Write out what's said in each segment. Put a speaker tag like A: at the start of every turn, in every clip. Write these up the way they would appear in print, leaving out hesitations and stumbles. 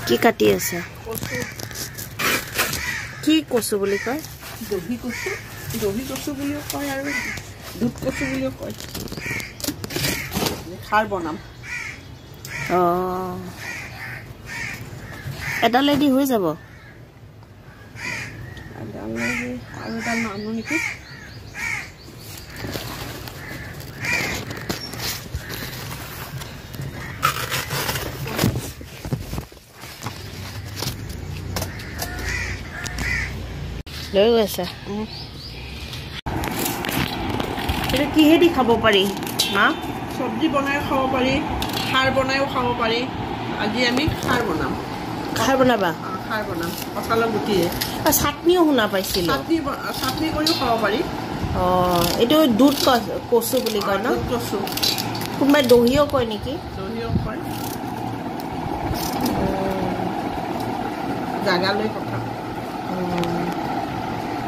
A: কি কাটি আছে?
B: কচু।
A: কি কচু বুলি কয়?
B: দহি কচু। দহি কচু বুলিও কয় আৰু দুধ কচু বুলিও কয়। খাৰ বনাম।
A: এডালেদি হৈ যাব?
B: এডালেদি আৰু এডাল নানো নেকি?
A: লৈ গৈছে। এইটো কিহেদি খাব পাৰি মা?
B: চব্জি বনাই খাব পাৰি, খাৰ বনাইও খাব পাৰি। আজি আমি খাৰ বনাম।
A: খাৰ বনাবা?
B: খাৰ বনাম কঁঠালৰ গুটিৰে।
A: চাটনিও শুনা পাইছিলোঁ।
B: চাটনি কৰিও খাব পাৰি।
A: এইটো দুধ কচু বুলি কয় ন?
B: দুধ কচু।
A: কোনোবাই দহিও কয় নেকি?
B: দহিও কয়। জাগালৈ কথা।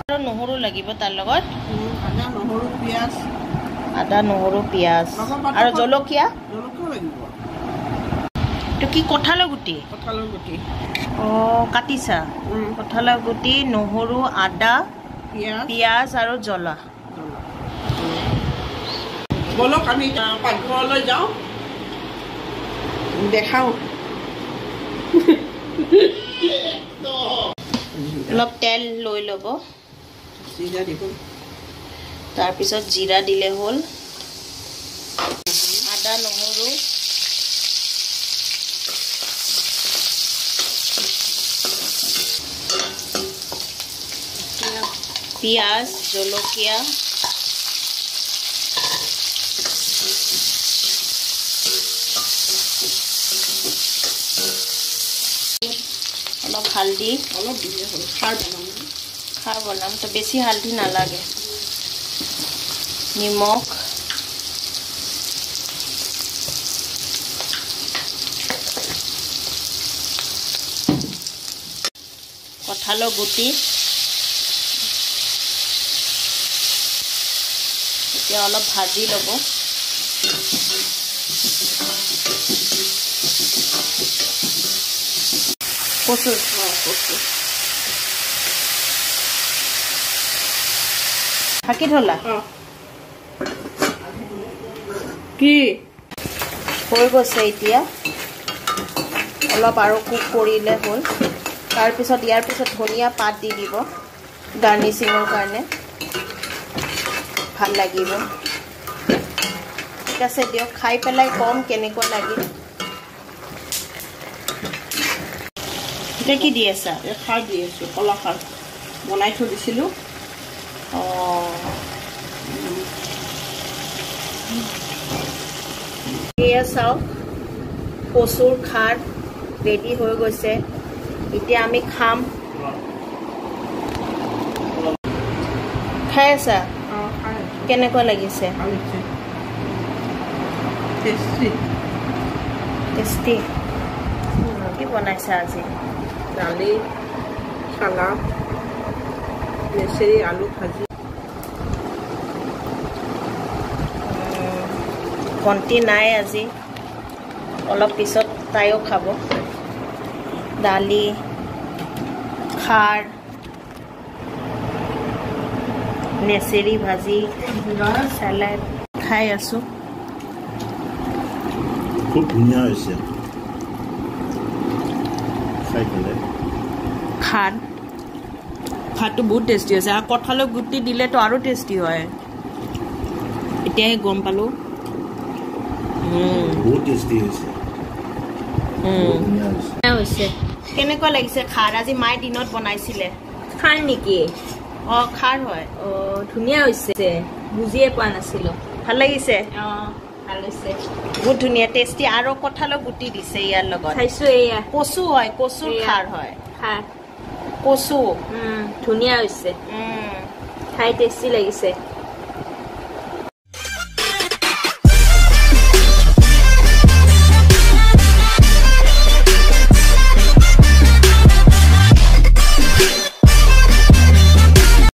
A: আৰু নহৰু লাগিব তাৰ লগত?
B: আদা, নহৰু, পিঁয়াজ।
A: আদা, নহৰু, পিঁয়াজ আৰু জলকীয়া?
B: জলকীয়াও লাগিব।
A: এইটো কি কঁঠালৰ গুটি?
B: কঁঠালৰ গুটি।
A: কাটিছা? কঁঠালৰ গুটি, নহৰু, আদা, পিঁয়াজ আৰু জ্বলা।
B: বলক আমি পাকঘৰলৈ যাওঁ, দেখাওঁ।
A: অলপ তেল লৈ ল'ব।
B: জিৰা দিব।
A: তাৰপিছত জিৰা দিলে হ'ল। আদা, নহৰু, পিঁয়াজ, জলকীয়া, অলপ হালধি।
B: অলপ দিলে হ'ল। খাৰ বনাম।
A: খাৰ বনাম তো বেছি হালধি নালাগে। নিমখ, কঁঠালৰ গুটি, এতিয়া অলপ ভাজি ল'ব। কচু
B: কচু
A: ঢাকি থলা?
B: কি
A: হৈ গৈছে এতিয়া। অলপ আৰু কুক কৰিলে হ'ল। তাৰপিছত ইয়াৰ পিছত ধনিয়া পাত দি দিব গাৰ্নিচিঙৰ কাৰণে, ভাল লাগিব। ঠিক আছে দিয়ক, খাই পেলাই কম কেনেকুৱা লাগিল। এতিয়া কি দি আছা?
B: খাৰ দি আছোঁ, কলা খাৰ বনাই থৈ দিছিলোঁ।
A: এয়া চাওক, কচুৰ খাৰ ৰেডি হৈ গৈছে। এতিয়া আমি খাম। খাই আছা? কেনেকুৱা লাগিছে? টেষ্টি। কি বনাইছা আজি?
B: দালি, চালাড, লেচেৰি, আলু ভাজি।
A: ভণ্টি নাই আজি, অলপ পিছত তাইও খাব। দালি, খাৰ, লেচেৰি ভাজি, চালাড খাই আছো।
C: খুব ধুনীয়া হৈছে খাই পেলাই।
A: খাৰটো বহুত টেষ্টি হৈছে। আৰু কঁঠালৰ গুটি দিলেতো আৰু টেষ্টি হয়। এতিয়াহে গম পালো।
C: বহুত টেষ্টি হৈছে।
A: কেনেকুৱা লাগিছে খাৰ? আজি মায়ে দিনত বনাইছিলে।
D: খাৰ নেকি?
A: খাৰ হয়।
D: ধুনীয়া হৈছে, বুজিয়ে পোৱা নাছিলো।
A: ভাল লাগিছে?
D: ভাল হৈছে,
A: বহুত ধুনীয়া টেষ্টি। আৰু কঁঠালৰ গুটি দিছে ইয়াৰ লগত।
D: খাইছো। এয়া
A: কচু হয়, কচুৰ খাৰ হয়।
D: খাৰ
A: কচু
D: ধুনীয়া হৈছে, খাই টেষ্টি লাগিছে।